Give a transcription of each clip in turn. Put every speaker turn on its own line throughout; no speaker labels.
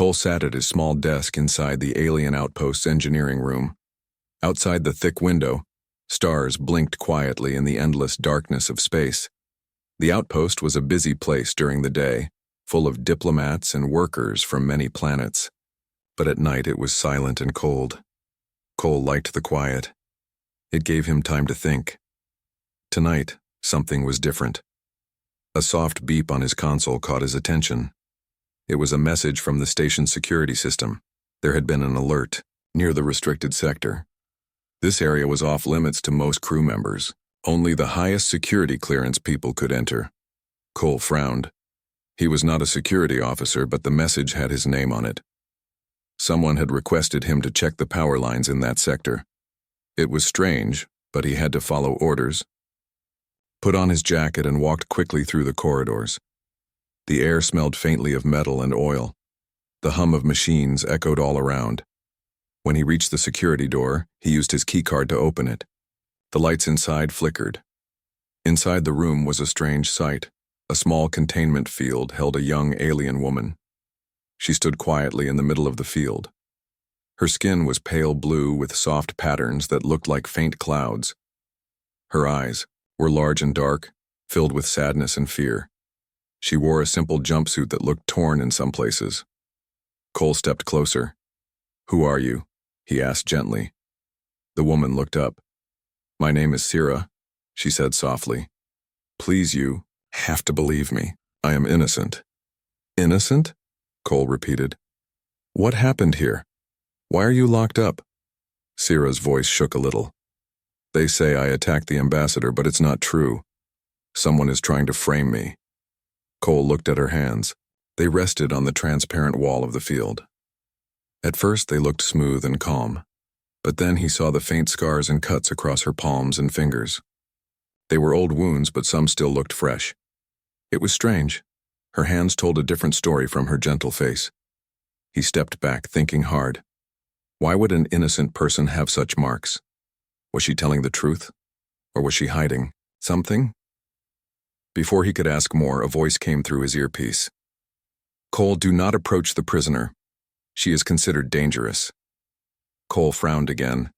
Cole sat at his small desk inside the alien outpost's engineering room. Outside the thick window, stars blinked quietly in the endless darkness of space. The outpost was a busy place during the day, full of diplomats and workers from many planets. But at night it was silent and cold. Cole liked the quiet. It gave him time to think. Tonight, something was different. A soft beep on his console caught his attention. It was a message from the station's security system. There had been an alert near the restricted sector. This area was off limits to most crew members. Only the highest security clearance people could enter. Cole frowned. He was not a security officer, but the message had his name on it. Someone had requested him to check the power lines in that sector. It was strange, but he had to follow orders. Put on his jacket and walked quickly through the corridors. The air smelled faintly of metal and oil. The hum of machines echoed all around. When he reached the security door, he used his keycard to open it. The lights inside flickered. Inside the room was a strange sight. A small containment field held a young alien woman. She stood quietly in the middle of the field. Her skin was pale blue with soft patterns that looked like faint clouds. Her eyes were large and dark, filled with sadness and fear. She wore a simple jumpsuit that looked torn in some places. Cole stepped closer. "Who are you?" he asked gently. The woman looked up. "My name is Sira," she said softly. "Please, you have to believe me. I am innocent." "Innocent?" Cole repeated. "What happened here? Why are you locked up?" Sira's voice shook a little. "They say I attacked the ambassador, but it's not true. Someone is trying to frame me." Cole looked at her hands. They rested on the transparent wall of the field. At first they looked smooth and calm, but then he saw the faint scars and cuts across her palms and fingers. They were old wounds, but some still looked fresh. It was strange. Her hands told a different story from her gentle face. He stepped back, thinking hard. Why would an innocent person have such marks? Was she telling the truth? Or was she hiding something? Before he could ask more, a voice came through his earpiece. "Cole, do not approach the prisoner. She is considered dangerous." Cole frowned again.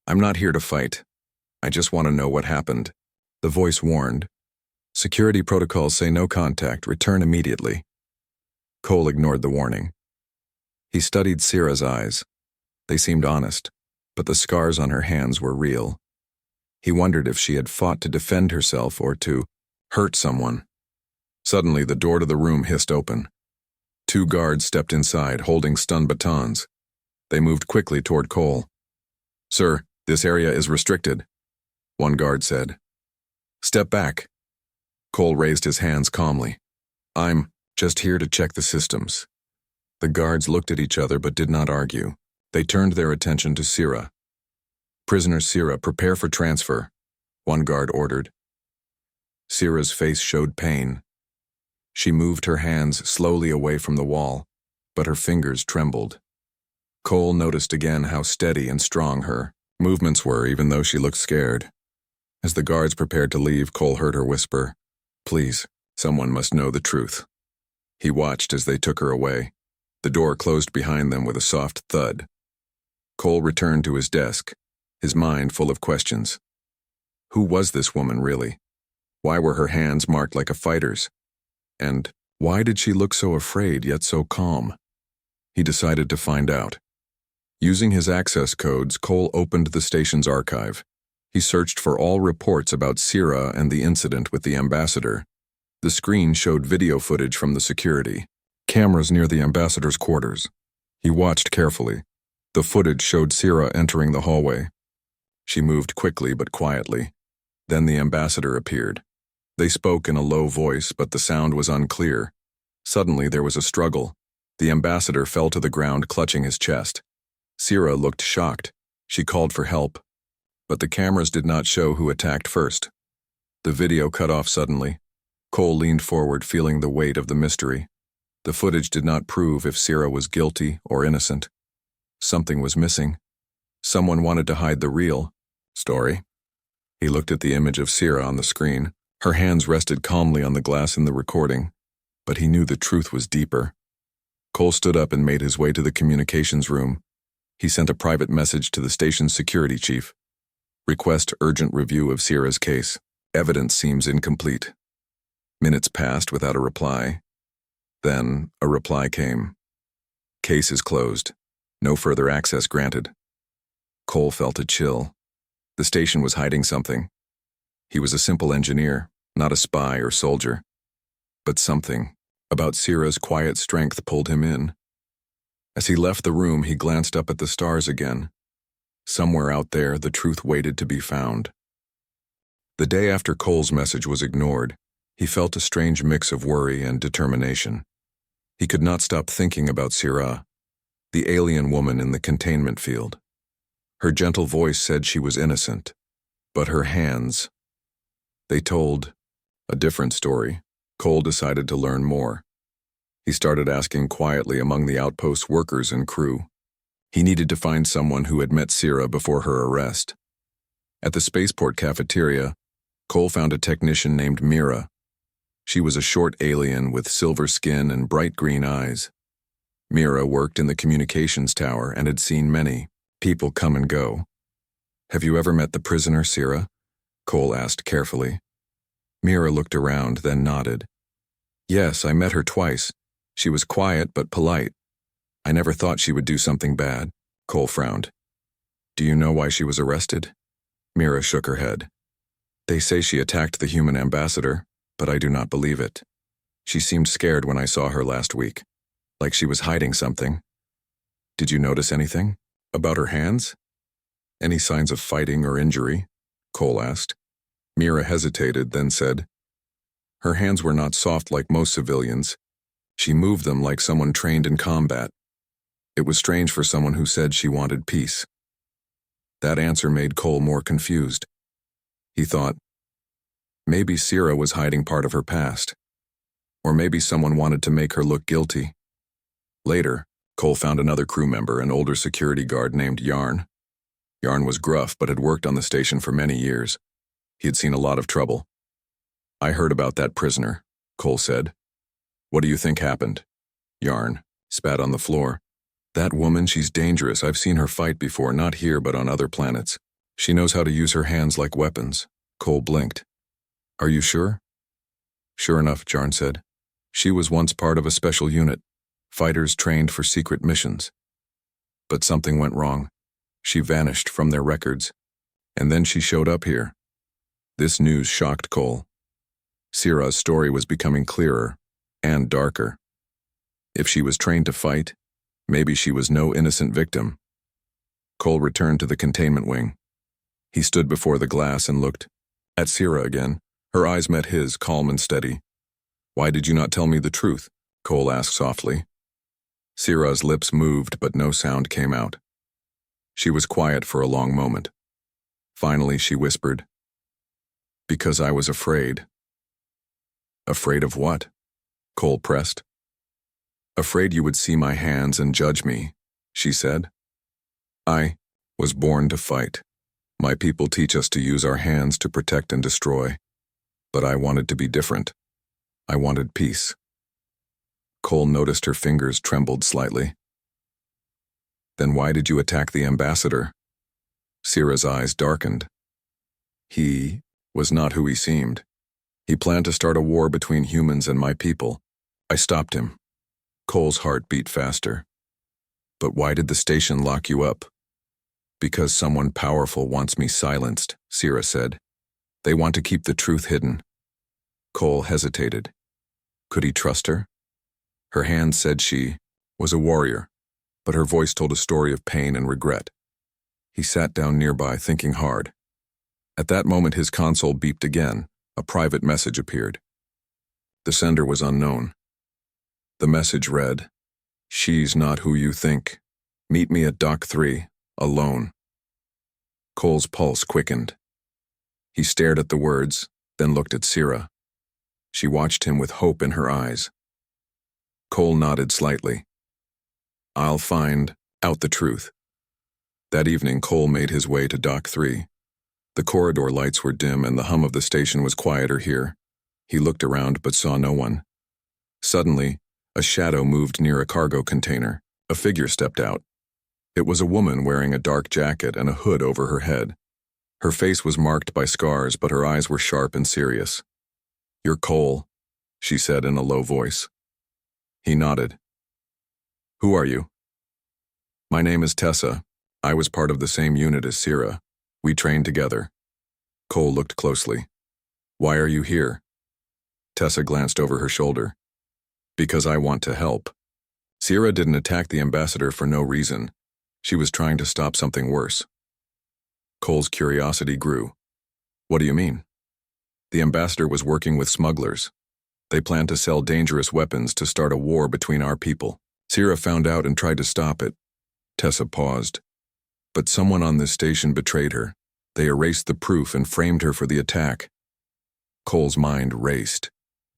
"I'm not here to fight. I just want to know what happened." The voice warned. "Security protocols say no contact. Return immediately." Cole ignored the warning. He studied Sira's eyes. They seemed honest, but the scars on her hands were real. He wondered if she had fought to defend herself or to hurt someone. Suddenly, the door to the room hissed open. 2 guards stepped inside, holding stun batons. They moved quickly toward Cole. "Sir, this area is restricted," one guard said. "Step back." Cole raised his hands calmly. "I'm just here to check the systems." The guards looked at each other but did not argue. They turned their attention to Sira. "Prisoner Sira, prepare for transfer," one guard ordered. Sira's face showed pain. She moved her hands slowly away from the wall, but her fingers trembled. Cole noticed again how steady and strong her movements were, even though she looked scared. As the guards prepared to leave, Cole heard her whisper, "Please, someone must know the truth." He watched as they took her away. The door closed behind them with a soft thud. Cole returned to his desk, his mind full of questions. Who was this woman, really? Why were her hands marked like a fighter's? And why did she look so afraid yet so calm? He decided to find out. Using his access codes, Cole opened the station's archive. He searched for all reports about Sira and the incident with the ambassador. The screen showed video footage from the security cameras near the ambassador's quarters. He watched carefully. The footage showed Sira entering the hallway. She moved quickly but quietly. Then the ambassador appeared. They spoke in a low voice, but the sound was unclear. Suddenly there was a struggle. The ambassador fell to the ground, clutching his chest. Sira looked shocked. She called for help. But the cameras did not show who attacked first. The video cut off suddenly. Cole leaned forward, feeling the weight of the mystery. The footage did not prove if Sira was guilty or innocent. Something was missing. Someone wanted to hide the real story. He looked at the image of Sira on the screen. Her hands rested calmly on the glass in the recording, but he knew the truth was deeper. Cole stood up and made his way to the communications room. He sent a private message to the station's security chief. Request urgent review of Sierra's case. Evidence seems incomplete. Minutes passed without a reply. Then, a reply came. Case is closed. No further access granted. Cole felt a chill. The station was hiding something. He was a simple engineer, not a spy or soldier. But something about Sierra's quiet strength pulled him in. As he left the room, he glanced up at the stars again. Somewhere out there, the truth waited to be found. The day after Cole's message was ignored, he felt a strange mix of worry and determination. He could not stop thinking about Sierra, the alien woman in the containment field. Her gentle voice said she was innocent, but her hands, they told a different story. Cole decided to learn more. He started asking quietly among the outpost workers and crew. He needed to find someone who had met Sierra before her arrest. At the spaceport cafeteria, Cole found a technician named Mira. She was a short alien with silver skin and bright green eyes. Mira worked in the communications tower and had seen many people come and go. "Have you ever met the prisoner, Sierra?" Cole asked carefully. Mira looked around, then nodded. "Yes, I met her twice. She was quiet but polite. I never thought she would do something bad." Cole frowned. "Do you know why she was arrested?" Mira shook her head. "They say she attacked the human ambassador, but I do not believe it. She seemed scared when I saw her last week, like she was hiding something." "Did you notice anything? About her hands? Any signs of fighting or injury?" Cole asked. Mira hesitated, then said, "Her hands were not soft like most civilians. She moved them like someone trained in combat. It was strange for someone who said she wanted peace." That answer made Cole more confused. He thought, maybe Sierra was hiding part of her past. Or maybe someone wanted to make her look guilty. Later, Cole found another crew member, an older security guard named Yarn. Yarn was gruff but had worked on the station for many years. He had seen a lot of trouble. "I heard about that prisoner," Cole said. "What do you think happened?" Yarn spat on the floor. "That woman, she's dangerous. I've seen her fight before, not here but on other planets. She knows how to use her hands like weapons." Cole blinked. "Are you sure?" "Sure enough," Yarn said. "She was once part of a special unit, fighters trained for secret missions. But something went wrong. She vanished from their records, and then she showed up here." This news shocked Cole. Sierra's story was becoming clearer and darker. If she was trained to fight, maybe she was no innocent victim. Cole returned to the containment wing. He stood before the glass and looked at Sierra again. Her eyes met his, calm and steady. "Why did you not tell me the truth?" Cole asked softly. Sierra's lips moved, but no sound came out. She was quiet for a long moment. Finally, she whispered, "Because I was afraid." "Afraid of what?" Cole pressed. "Afraid you would see my hands and judge me," she said. "I was born to fight. My people teach us to use our hands to protect and destroy. But I wanted to be different. I wanted peace." Cole noticed her fingers trembled slightly. "Then why did you attack the ambassador?" Sierra's eyes darkened. "He was not who he seemed. He planned to start a war between humans and my people. I stopped him." Cole's heart beat faster. "But why did the station lock you up?" "Because someone powerful wants me silenced," Sierra said. "They want to keep the truth hidden." Cole hesitated. Could he trust her? Her hands said she was a warrior, but her voice told a story of pain and regret. He sat down nearby, thinking hard. At that moment, his console beeped again. A private message appeared. The sender was unknown. The message read, "She's not who you think. Meet me at Dock 3, alone." Cole's pulse quickened. He stared at the words, then looked at Sierra. She watched him with hope in her eyes. Cole nodded slightly. "I'll find out the truth." That evening, Cole made his way to Dock 3. The corridor lights were dim and the hum of the station was quieter here. He looked around but saw no one. Suddenly, A shadow moved near a cargo container. A figure stepped out. It was a woman wearing a dark jacket and a hood over her head. Her face was marked by scars, but her eyes were sharp and serious. "You're Cole," she said in a low voice. He nodded. "Who are you?" "My name is Tessa. I was part of the same unit as Sira. We trained together." Cole looked closely. "Why are you here?" Tessa glanced over her shoulder. "Because I want to help." Sira didn't attack the ambassador for no reason. She was trying to stop something worse. Cole's curiosity grew. "What do you mean?" "The ambassador was working with smugglers. They planned to sell dangerous weapons to start a war between our people. Sira found out and tried to stop it." Tessa paused. "But someone on this station betrayed her. They erased the proof and framed her for the attack." Cole's mind raced.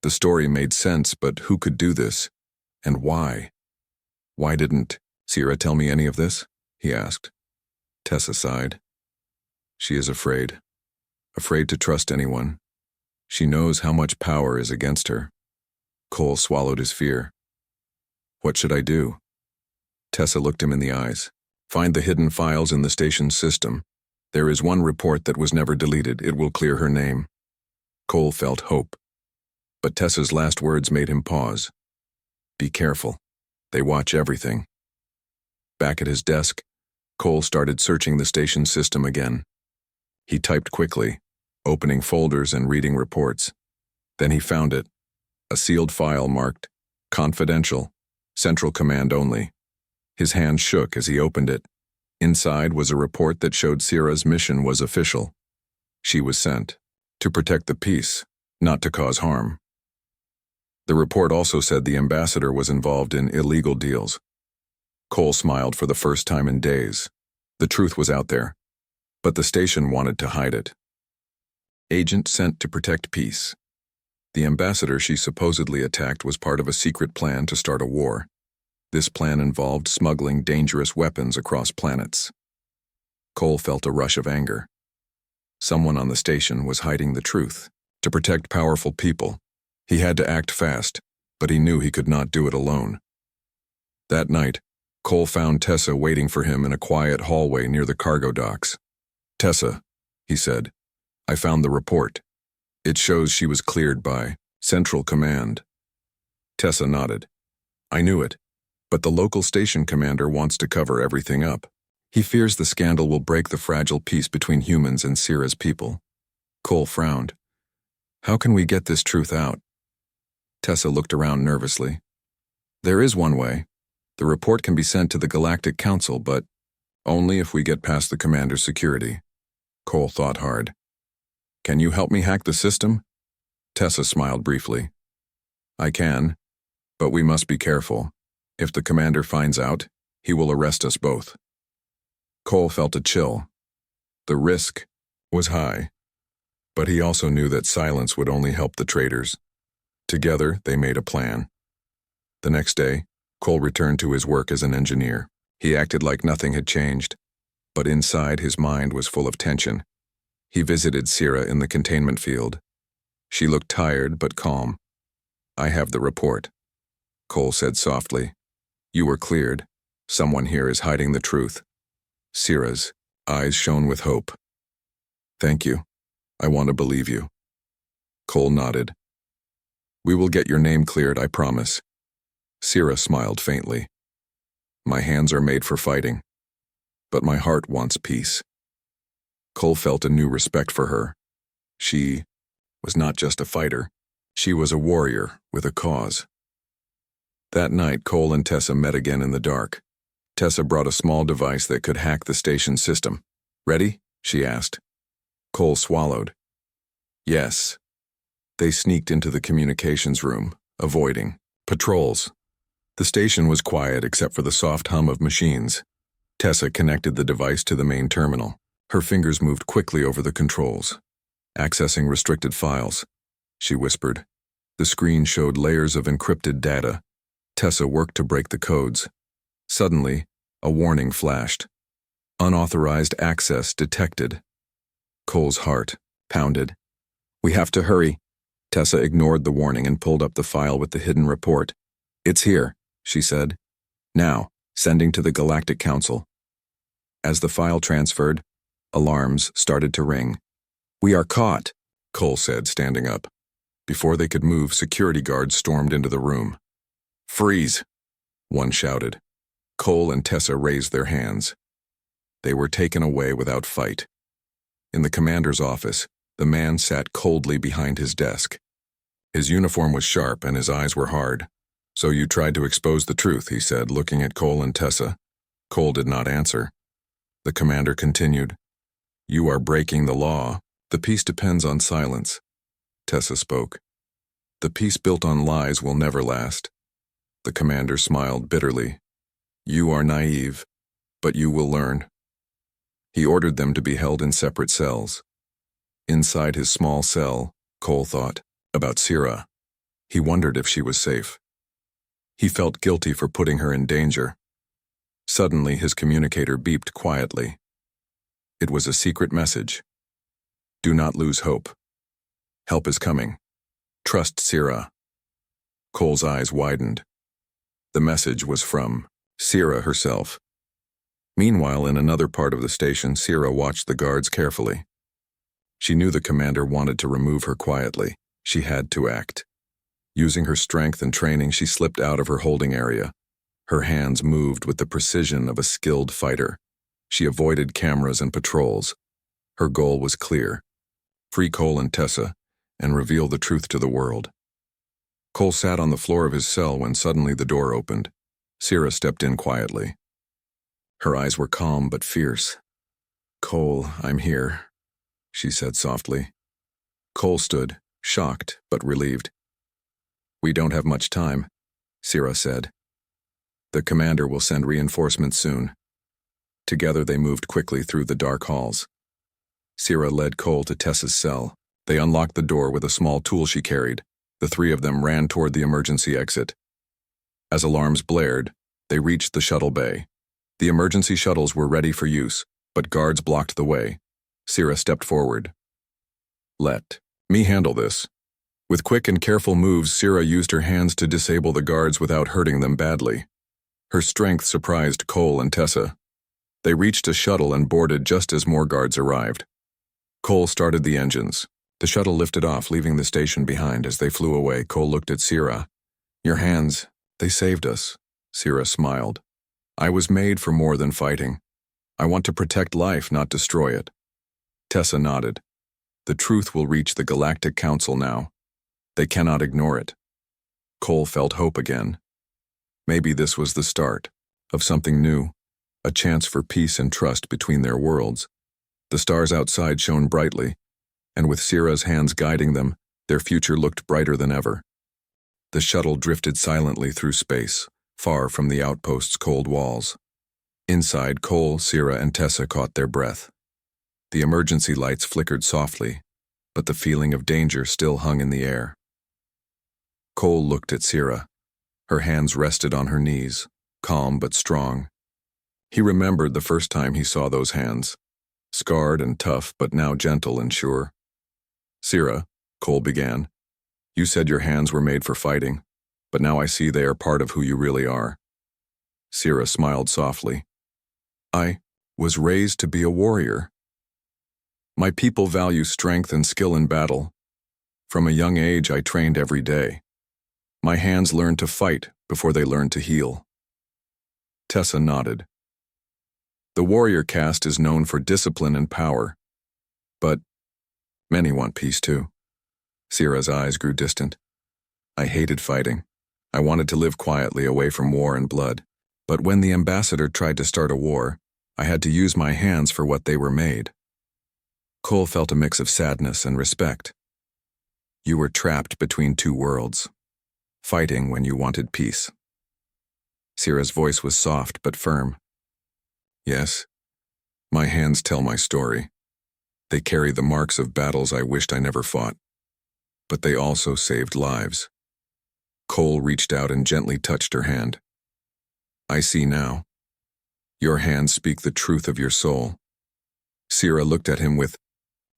The story made sense, but who could do this? And why? "Why didn't Sira tell me any of this?" he asked. Tessa sighed. "She is afraid. Afraid to trust anyone. She knows how much power is against her." Cole swallowed his fear. "What should I do?" Tessa looked him in the eyes. "Find the hidden files in the station's system. There is one report that was never deleted. It will clear her name." Cole felt hope. But Tessa's last words made him pause. "Be careful. They watch everything." Back at his desk, Cole started searching the station system again. He typed quickly, opening folders and reading reports. Then he found it. A sealed file marked "Confidential, Central Command Only." His hand shook as he opened it. Inside was a report that showed Sira's mission was official. She was sent to protect the peace, not to cause harm. The report also said the ambassador was involved in illegal deals. Cole smiled for the first time in days. The truth was out there, but the station wanted to hide it. Agent sent to protect peace. The ambassador she supposedly attacked was part of a secret plan to start a war. This plan involved smuggling dangerous weapons across planets. Cole felt a rush of anger. Someone on the station was hiding the truth. To protect powerful people, he had to act fast, but he knew he could not do it alone. That night, Cole found Tessa waiting for him in a quiet hallway near the cargo docks. "Tessa," he said, "I found the report. It shows she was cleared by Central Command." Tessa nodded. "I knew it, but the local station commander wants to cover everything up. He fears the scandal will break the fragile peace between humans and Sira's people." Cole frowned. "How can we get this truth out?" Tessa looked around nervously. "There is one way. The report can be sent to the Galactic Council, but only if we get past the commander's security." Cole thought hard. "Can you help me hack the system?" Tessa smiled briefly. "I can, but we must be careful. If the commander finds out, he will arrest us both." Cole felt a chill. The risk was high, but he also knew that silence would only help the traitors. Together, they made a plan. The next day, Cole returned to his work as an engineer. He acted like nothing had changed, but inside his mind was full of tension. He visited Sira in the containment field. She looked tired but calm. "I have the report," Cole said softly. "You were cleared. Someone here is hiding the truth." Sira's eyes shone with hope. "Thank you. I want to believe you." Cole nodded. "We will get your name cleared, I promise." Sira smiled faintly. "My hands are made for fighting, but my heart wants peace." Cole felt a new respect for her. She was not just a fighter. She was a warrior with a cause. That night, Cole and Tessa met again in the dark. Tessa brought a small device that could hack the station system. "Ready?" she asked. Cole swallowed. "Yes." They sneaked into the communications room, avoiding patrols. The station was quiet except for the soft hum of machines. Tessa connected the device to the main terminal. Her fingers moved quickly over the controls. "Accessing restricted files," she whispered. The screen showed layers of encrypted data. Tessa worked to break the codes. Suddenly, a warning flashed. "Unauthorized access detected." Cole's heart pounded. "We have to hurry." Tessa ignored the warning and pulled up the file with the hidden report. It's here, she said. Now, sending to the Galactic Council. As the file transferred, alarms started to ring. We are caught, Cole said, standing up. Before they could move, security guards stormed into the room. Freeze, one shouted. Cole and Tessa raised their hands. They were taken away without fight. In the commander's office, the man sat coldly behind his desk. His uniform was sharp and his eyes were hard. So you tried to expose the truth, he said, looking at Cole and Tessa. Cole did not answer. The commander continued. You are breaking the law. The peace depends on silence. Tessa spoke. The peace built on lies will never last. The commander smiled bitterly. You are naive, but you will learn. He ordered them to be held in separate cells. Inside his small cell, Cole thought about Sira. He wondered if she was safe. He felt guilty for putting her in danger. Suddenly, his communicator beeped quietly. It was a secret message. Do not lose hope. Help is coming. Trust Sira. Cole's eyes widened. The message was from Sira herself. Meanwhile, in another part of the station, Sira watched the guards carefully. She knew the commander wanted to remove her quietly. She had to act. Using her strength and training, she slipped out of her holding area. Her hands moved with the precision of a skilled fighter. She avoided cameras and patrols. Her goal was clear. Free Cole and Tessa, and reveal the truth to the world. Cole sat on the floor of his cell when suddenly the door opened. Sira stepped in quietly. Her eyes were calm but fierce. Cole, I'm here, she said softly. Cole stood, shocked but relieved. We don't have much time, Sira said. The commander will send reinforcements soon. Together they moved quickly through the dark halls. Sira led Cole to Tessa's cell. They unlocked the door with a small tool she carried. The three of them ran toward the emergency exit. As alarms blared, they reached the shuttle bay. The emergency shuttles were ready for use, but guards blocked the way. Sira stepped forward. Let me handle this. With quick and careful moves, Sira used her hands to disable the guards without hurting them badly. Her strength surprised Cole and Tessa. They reached a shuttle and boarded just as more guards arrived. Cole started the engines. The shuttle lifted off, leaving the station behind. As they flew away, Cole looked at Sira. Your hands, they saved us. Sira smiled. I was made for more than fighting. I want to protect life, not destroy it. Tessa nodded. The truth will reach the Galactic Council now. They cannot ignore it. Cole felt hope again. Maybe this was the start of something new, a chance for peace and trust between their worlds. The stars outside shone brightly, and with Sira's hands guiding them, their future looked brighter than ever. The shuttle drifted silently through space, far from the outpost's cold walls. Inside, Cole, Sira, and Tessa caught their breath. The emergency lights flickered softly, but the feeling of danger still hung in the air. Cole looked at Sira. Her hands rested on her knees, calm but strong. He remembered the first time he saw those hands, scarred and tough, but now gentle and sure. Sira, Cole began, you said your hands were made for fighting, but now I see they are part of who you really are. Sira smiled softly. I was raised to be a warrior. My people value strength and skill in battle. From a young age, I trained every day. My hands learned to fight before they learned to heal. Tessa nodded. The warrior caste is known for discipline and power, but many want peace too. Sira's eyes grew distant. I hated fighting. I wanted to live quietly away from war and blood. But when the ambassador tried to start a war, I had to use my hands for what they were made. Cole felt a mix of sadness and respect. You were trapped between two worlds, fighting when you wanted peace. Sira's voice was soft but firm. Yes, my hands tell my story. They carry the marks of battles I wished I never fought. But they also saved lives. Cole reached out and gently touched her hand. I see now. Your hands speak the truth of your soul. Sira looked at him with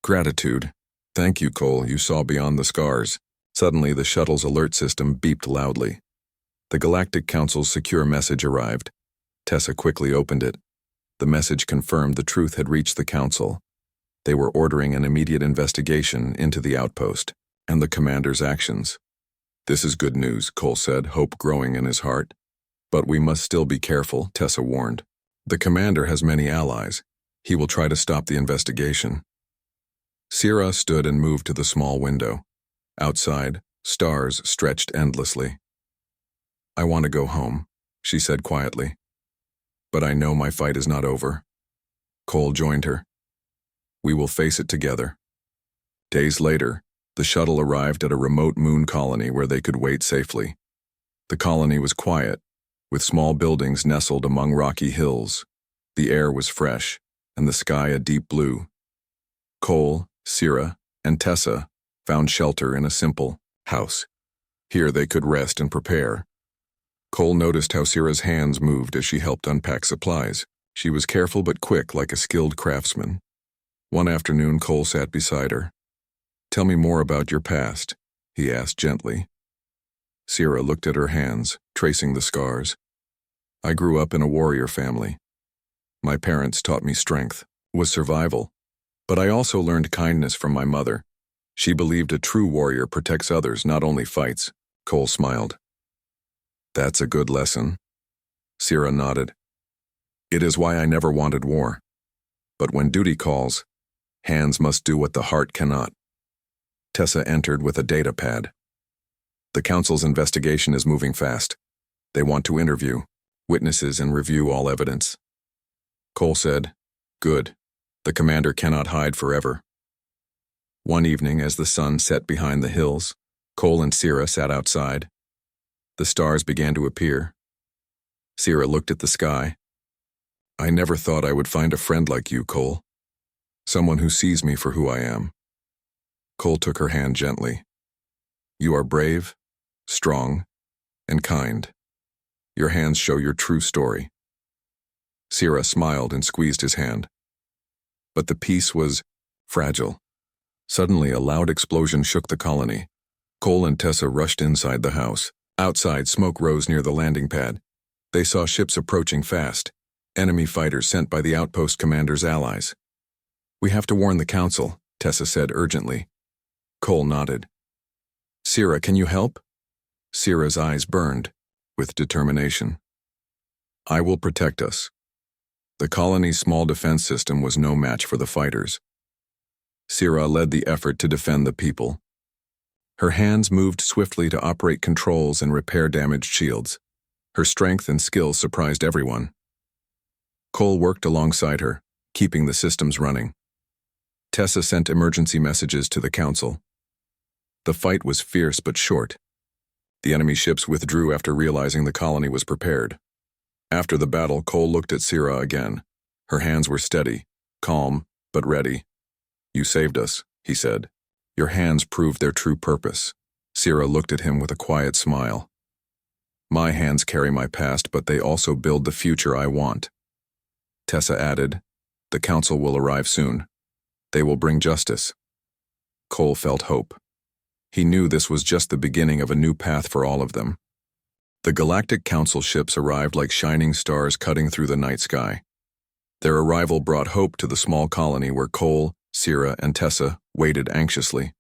gratitude. Thank you, Cole, you saw beyond the scars. Suddenly, the shuttle's alert system beeped loudly. The Galactic Council's secure message arrived. Tessa quickly opened it. The message confirmed the truth had reached the Council. They were ordering an immediate investigation into the outpost and the commander's actions. "This is good news," Cole said, hope growing in his heart. "But we must still be careful," Tessa warned. "The commander has many allies. He will try to stop the investigation." Sira stood and moved to the small window. Outside, stars stretched endlessly. "I want to go home," she said quietly. "But I know my fight is not over." Cole joined her. "We will face it together." Days later, the shuttle arrived at a remote moon colony where they could wait safely. The colony was quiet, with small buildings nestled among rocky hills. The air was fresh, and the sky a deep blue. Cole, Sira, and Tessa found shelter in a simple house. Here they could rest and prepare. Cole noticed how Sira's hands moved as she helped unpack supplies. She was careful but quick, like a skilled craftsman. One afternoon, Cole sat beside her. "Tell me more about your past," he asked gently. Sira looked at her hands, tracing the scars. "I grew up in a warrior family. My parents taught me strength was survival, but I also learned kindness from my mother. She believed a true warrior protects others, not only fights." Cole smiled. "That's a good lesson." Sira nodded. "It is why I never wanted war. But when duty calls, hands must do what the heart cannot." Tessa entered with a data pad. "The Council's investigation is moving fast. They want to interview witnesses and review all evidence." Cole said, "Good. The commander cannot hide forever." One evening, as the sun set behind the hills, Cole and Sira sat outside. The stars began to appear. Sira looked at the sky. "I never thought I would find a friend like you, Cole. Someone who sees me for who I am." Cole took her hand gently. "You are brave, strong, and kind. Your hands show your true story." Sira smiled and squeezed his hand. But the peace was fragile. Suddenly, a loud explosion shook the colony. Cole and Tessa rushed inside the house. Outside, smoke rose near the landing pad. They saw ships approaching fast, enemy fighters sent by the outpost commander's allies. "We have to warn the Council," Tessa said urgently. Cole nodded. "Sira, can you help?" Sira's eyes burned with determination. "I will protect us." The colony's small defense system was no match for the fighters. Sira led the effort to defend the people. Her hands moved swiftly to operate controls and repair damaged shields. Her strength and skill surprised everyone. Cole worked alongside her, keeping the systems running. Tessa sent emergency messages to the Council. The fight was fierce but short. The enemy ships withdrew after realizing the colony was prepared. After the battle, Cole looked at Sira again. Her hands were steady, calm, but ready. "You saved us," he said. "Your hands proved their true purpose." Sira looked at him with a quiet smile. "My hands carry my past, but they also build the future I want." Tessa added, "The Council will arrive soon. They will bring justice." Cole felt hope. He knew this was just the beginning of a new path for all of them. The Galactic Council ships arrived like shining stars cutting through the night sky. Their arrival brought hope to the small colony where Cole, Sira, and Tessa waited anxiously.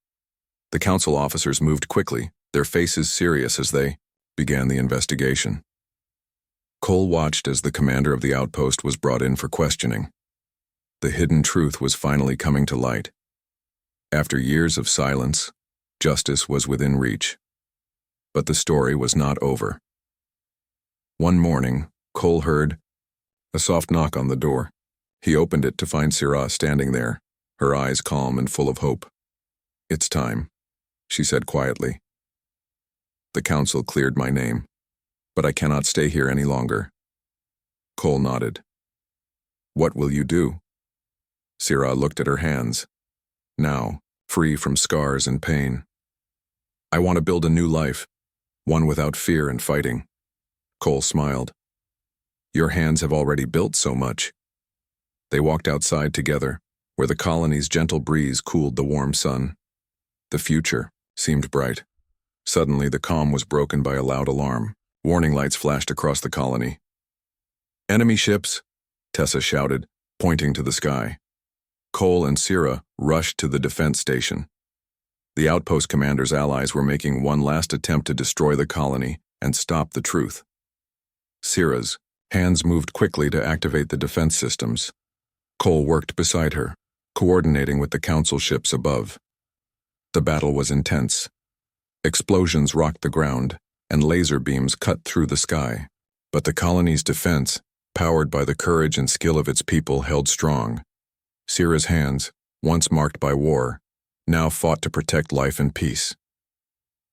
The Council officers moved quickly, their faces serious as they began the investigation. Cole watched as the commander of the outpost was brought in for questioning. The hidden truth was finally coming to light. After years of silence, justice was within reach. But the story was not over. One morning, Cole heard a soft knock on the door. He opened it to find Sira standing there, her eyes calm and full of hope. "It's time," she said quietly. "The Council cleared my name, but I cannot stay here any longer." Cole nodded. "What will you do?" Sira looked at her hands, now free from scars and pain. "I want to build a new life, one without fear and fighting." Cole smiled. "Your hands have already built so much." They walked outside together, where the colony's gentle breeze cooled the warm sun. The future seemed bright. Suddenly, the calm was broken by a loud alarm. Warning lights flashed across the colony. "Enemy ships!" Tessa shouted, pointing to the sky. Cole and Sira rushed to the defense station. The outpost commander's allies were making one last attempt to destroy the colony and stop the truth. Sira's hands moved quickly to activate the defense systems. Cole worked beside her, coordinating with the council ships above. The battle was intense. Explosions rocked the ground, and laser beams cut through the sky. But the colony's defense, powered by the courage and skill of its people, held strong. Sira's hands, once marked by war, now fought to protect life and peace.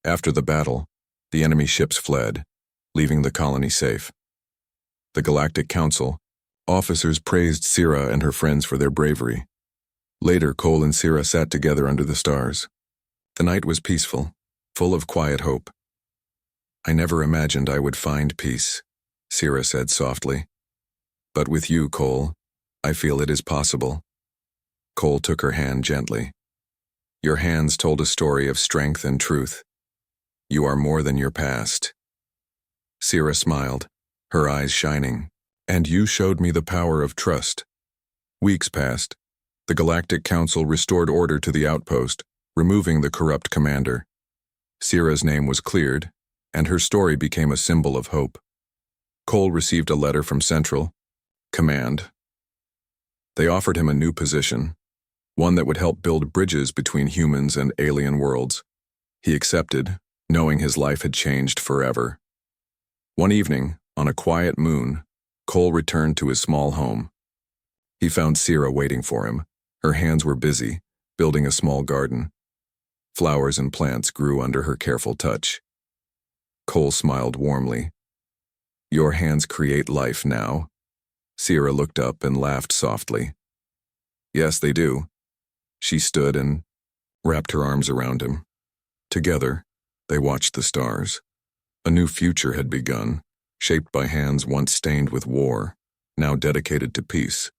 After the battle, the enemy ships fled, leaving the colony safe. The Galactic Council officers praised Sira and her friends for their bravery. Later, Cole and Sira sat together under the stars. The night was peaceful, full of quiet hope. "I never imagined I would find peace," Sira said softly. "But with you, Cole, I feel it is possible." Cole took her hand gently. "Your hands told a story of strength and truth. You are more than your past." Sira smiled, her eyes shining. "And you showed me the power of trust." Weeks passed. The Galactic Council restored order to the outpost, removing the corrupt commander. Sira's name was cleared, and her story became a symbol of hope. Cole received a letter from Central Command. They offered him a new position, one that would help build bridges between humans and alien worlds. He accepted, knowing his life had changed forever. One evening, on a quiet moon, Cole returned to his small home. He found Sira waiting for him. Her hands were busy, building a small garden. Flowers and plants grew under her careful touch. Cole smiled warmly. "Your hands create life now." Sira looked up and laughed softly. "Yes, they do." She stood and wrapped her arms around him. Together, they watched the stars. A new future had begun, shaped by hands once stained with war, now dedicated to peace.